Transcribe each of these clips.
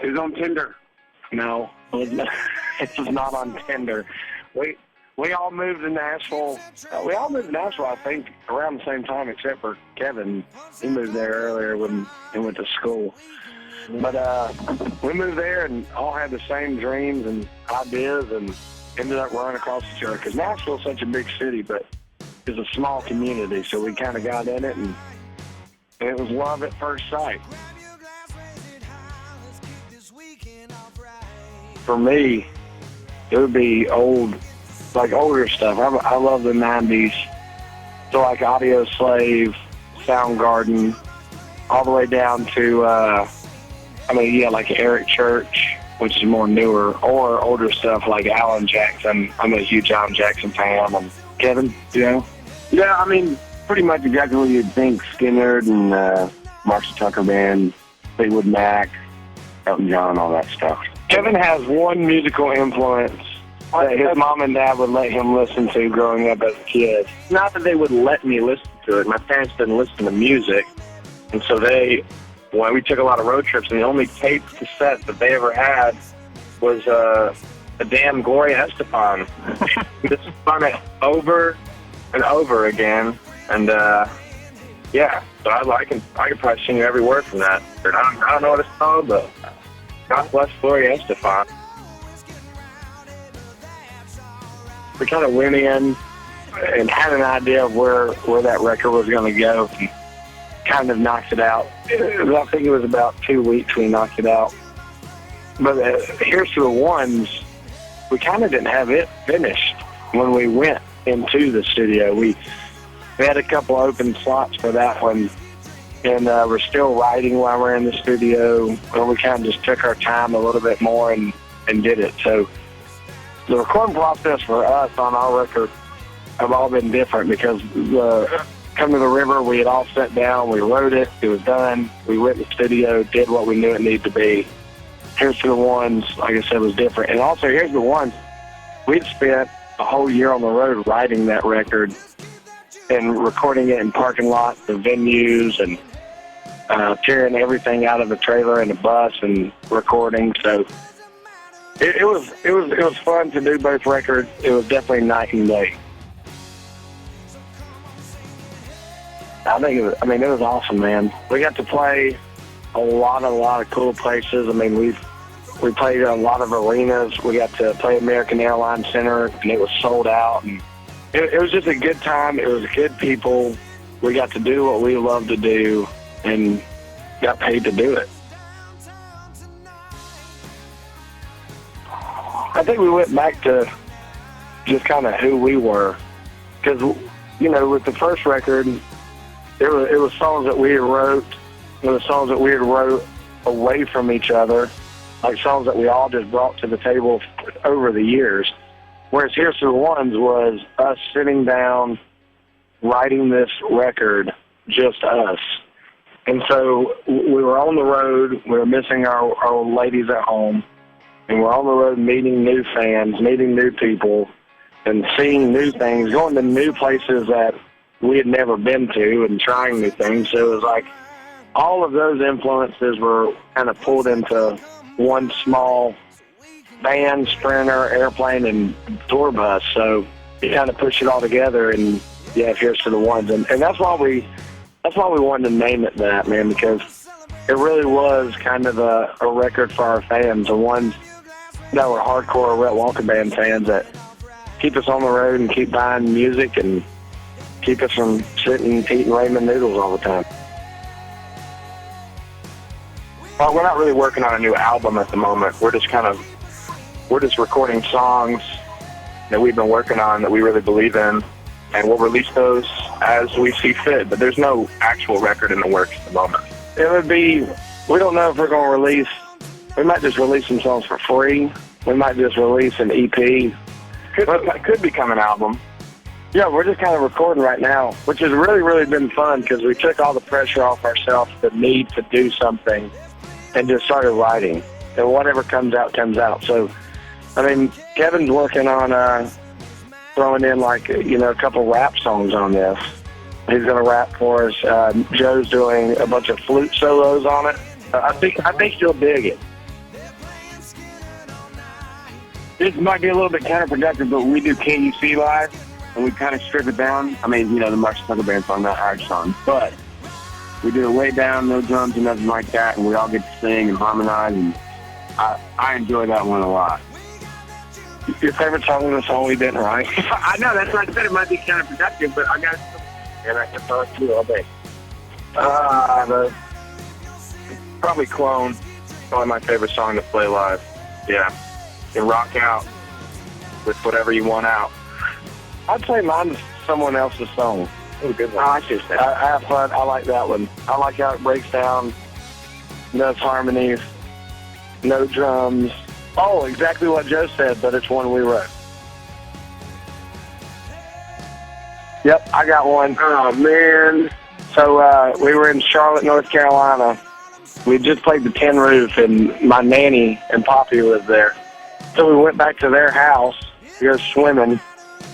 It was on Tinder. No, it was not on Tinder. We all moved to Nashville. I think, around the same time, except for Kevin. He moved there earlier when he went to school. But we moved there and all had the same dreams and ideas and ended up running across each other. Because Nashville's such a big city, but it's a small community, so we kind of got in it, and it was love at first sight. For me, it would be older stuff. I love the 90s. So like Audio Slave, Soundgarden, all the way down to, like Eric Church, which is more newer, or older stuff like Alan Jackson. I'm a huge Alan Jackson fan. And Kevin, you know? Yeah, I mean, pretty much exactly what you'd think. Skinner and Marshall Tucker Band, Fleetwood Mac, Elton John, all that stuff. Kevin has one musical influence that his mom and dad would let him listen to growing up as a kid. Not that they would let me listen to it. My parents didn't listen to music. And so when we took a lot of road trips, and the only tape cassette that they ever had was a damn Gloria Estefan. Just spun it over and over again. And, so I can probably sing every word from that. I don't know what it's called, but God bless Gloria Estefan. We kind of went in and had an idea of where that record was going to go, and kind of knocked it out. I think it was about 2 weeks we knocked it out. But Here's to the Ones, we kind of didn't have it finished when we went into the studio. We had a couple open slots for that one, and we're still writing while we're in the studio. And we kind of just took our time a little bit more and did it. So the recording process for us on our record have all been different, because Come to the River, we had all sat down, we wrote it, it was done, we went in the studio, did what we knew it needed to be. Here's to the Ones, like I said, was different. And also, Here's the Ones, we'd spent a whole year on the road writing that record and recording it in parking lots, the venues, and tearing everything out of the trailer and the bus and recording. So it was fun to do both records. It was definitely night and day. It was awesome, man. We got to play a lot of cool places. I mean, we played a lot of arenas. We got to play American Airlines Center, and it was sold out. And it was just a good time. It was good people. We got to do what we love to do and got paid to do it. I think we went back to just kind of who we were. Because, with the first record, it was songs that we had wrote. It was songs that we had wrote away from each other, like songs that we all just brought to the table over the years. Whereas Here's to the Ones was us sitting down, writing this record, just us. And so we were on the road. We were missing our old ladies at home. And we're on the road meeting new fans, meeting new people, and seeing new things, going to new places that we had never been to and trying new things. So it was like all of those influences were kind of pulled into one small van, Sprinter, airplane, and tour bus. So you kind of push it all together, and Here's to the Ones. And that's why we wanted to name it that, man, because it really was kind of a record for our fans, the ones that were hardcore Rhett Walker Band fans that keep us on the road and keep buying music and keep us from sitting eating ramen noodles all the time. Well, we're not really working on a new album at the moment. We're just recording songs that we've been working on that we really believe in, and we'll release those as we see fit. But there's no actual record in the works at the moment. It would be, we don't know if we're going to release, we might just release some songs for free. We might just release an EP. Could become an album. Yeah, we're just kind of recording right now, which has really, really been fun because we took all the pressure off ourselves, the need to do something, and just started writing. And whatever comes out, comes out. So, Kevin's working on throwing in a couple rap songs on this. He's going to rap for us. Joe's doing a bunch of flute solos on it. I think you'll dig it. this might be a little bit counterproductive, but we do KUC live, and we kind of strip it down. I mean, the Marshall Tucker Band song, not our song, but we do it way down, no drums and nothing like that, and we all get to sing and harmonize, and I enjoy that one a lot. Your favorite song is the song we didn't write? I know, that's what I said. It might be counterproductive, but I got and I can talk to you all day. Probably Clone. Probably my favorite song to play live. Yeah. And rock out with whatever you want out. I'd say mine's someone else's song. Oh, good one. I see that. I have fun. I like that one. I like how it breaks down, does harmonies, no drums. Oh, exactly what Joe said, but it's one we wrote. Yep, I got one. Oh, man. So we were in Charlotte, North Carolina. We just played the Tin Roof, and my nanny and Poppy lived there. So we went back to their house to go swimming,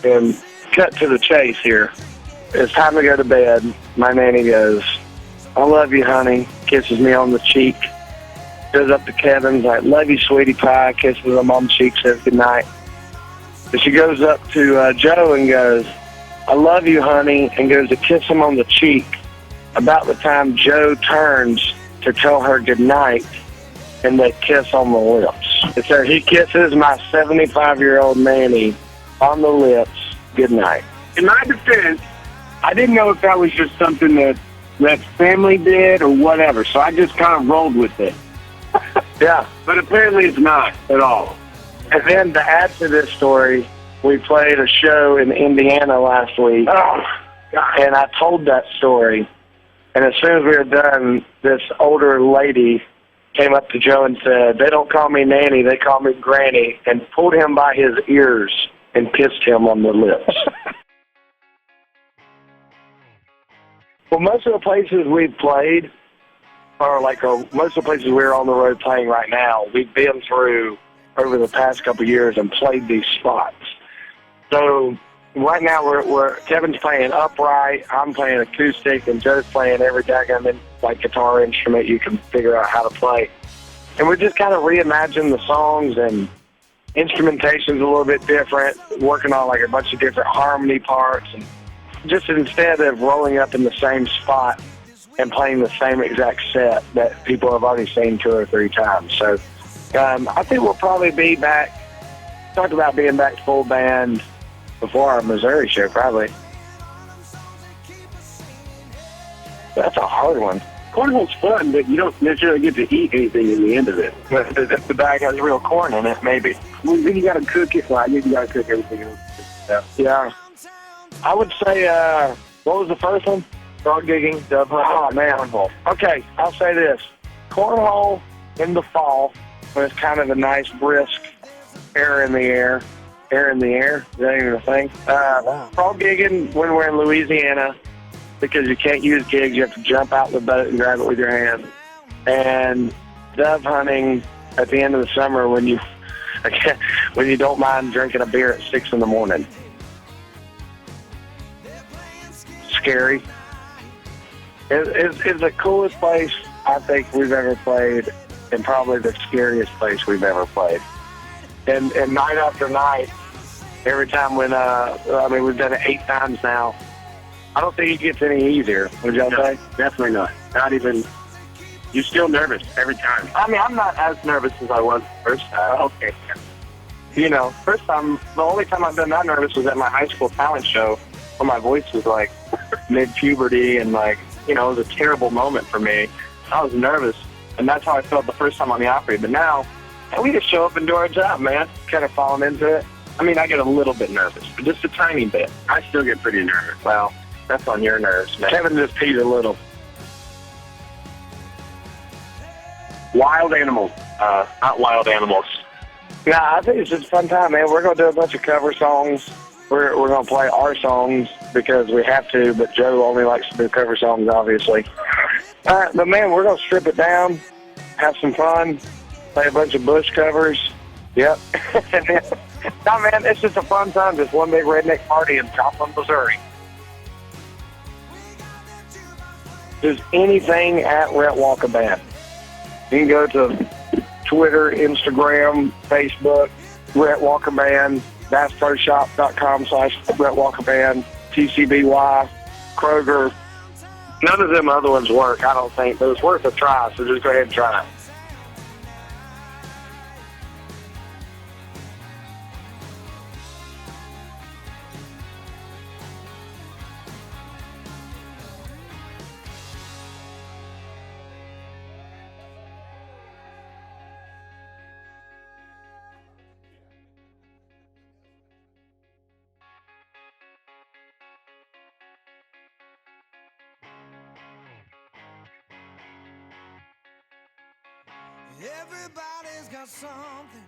and cut to the chase here. It's time to go to bed. My nanny goes, "I love you, honey," kisses me on the cheek. Goes up to Kevin's like, "Love you, sweetie pie," kisses him on the cheek, says goodnight. But she goes up to Joe and goes, "I love you, honey," and goes to kiss him on the cheek. About the time Joe turns to tell her goodnight, and they kiss on the lips. So he kisses my 75-year-old nanny on the lips goodnight. In my defense, I didn't know if that was just something that family did or whatever, so I just kind of rolled with it. Yeah. But apparently it's not at all. And then to add to this story, we played a show in Indiana last week, and I told that story. And as soon as we were done, this older lady came up to Joe and said, "They don't call me Nanny, they call me Granny," and pulled him by his ears and kissed him on the lips. Well, most of the places we've played, or most of the places we're on the road playing right now, we've been through over the past couple of years and played these spots. So right now Kevin's playing upright, I'm playing acoustic, and Joe's playing every daggone guitar instrument you can figure out how to play. And we just kind of reimagine the songs, and instrumentation's a little bit different, working on a bunch of different harmony parts, and just instead of rolling up in the same spot and playing the same exact set that people have already seen 2 or 3 times. So I think we'll probably be back, talk about being back full band before our Missouri show, probably. That's a hard one. Cornhole's fun, but you don't necessarily get to eat anything in the end of it. If the bag has real corn in it, maybe. Well, then you got to cook it. Well, you got to cook everything else. Yeah. I would say, what was the first one? Frog gigging, dove hunting. Oh, man. Cornhole. Okay, I'll say this. Cornhole in the fall, when it's kind of a nice, brisk air in the air. Air in the air? Is that even a thing? Frog gigging when we're in Louisiana, because you can't use gigs. You have to jump out the boat and grab it with your hand. And dove hunting at the end of the summer when you don't mind drinking a beer at 6 in the morning. Scary. It's the coolest place I think we've ever played, and probably the scariest place we've ever played. And night after night, every time we've done it 8 times now. I don't think it gets any easier. Would y'all say? Definitely not. Not even. You're still nervous every time. I mean, I'm not as nervous as I was the first time. Okay. First time, the only time I've been that nervous was at my high school talent show, where my voice was mid-puberty, and it was a terrible moment for me. I was nervous, and that's how I felt the first time on the Opry. But now, we just show up and do our job, man. Kind of falling into it. I mean, I get a little bit nervous, but just a tiny bit. I still get pretty nervous. Well, that's on your nerves, man. Kevin just peed a little. Wild animals. Not wild animals. Yeah, I think it's just a fun time, man. We're going to do a bunch of cover songs. We're going to play our songs because we have to, but Joe only likes to do cover songs, obviously. But, man, we're going to strip it down, have some fun, play a bunch of Bush covers. Yep. No, man, it's just a fun time. Just one big redneck party in Joplin, Missouri. There's anything at Rhett Walker Band. You can go to Twitter, Instagram, Facebook, Rhett Walker Band, BassProShop.com/Rhett Walker Band, TCBY, Kroger. None of them other ones work, I don't think, but it's worth a try, so just go ahead and try it. Everybody's got something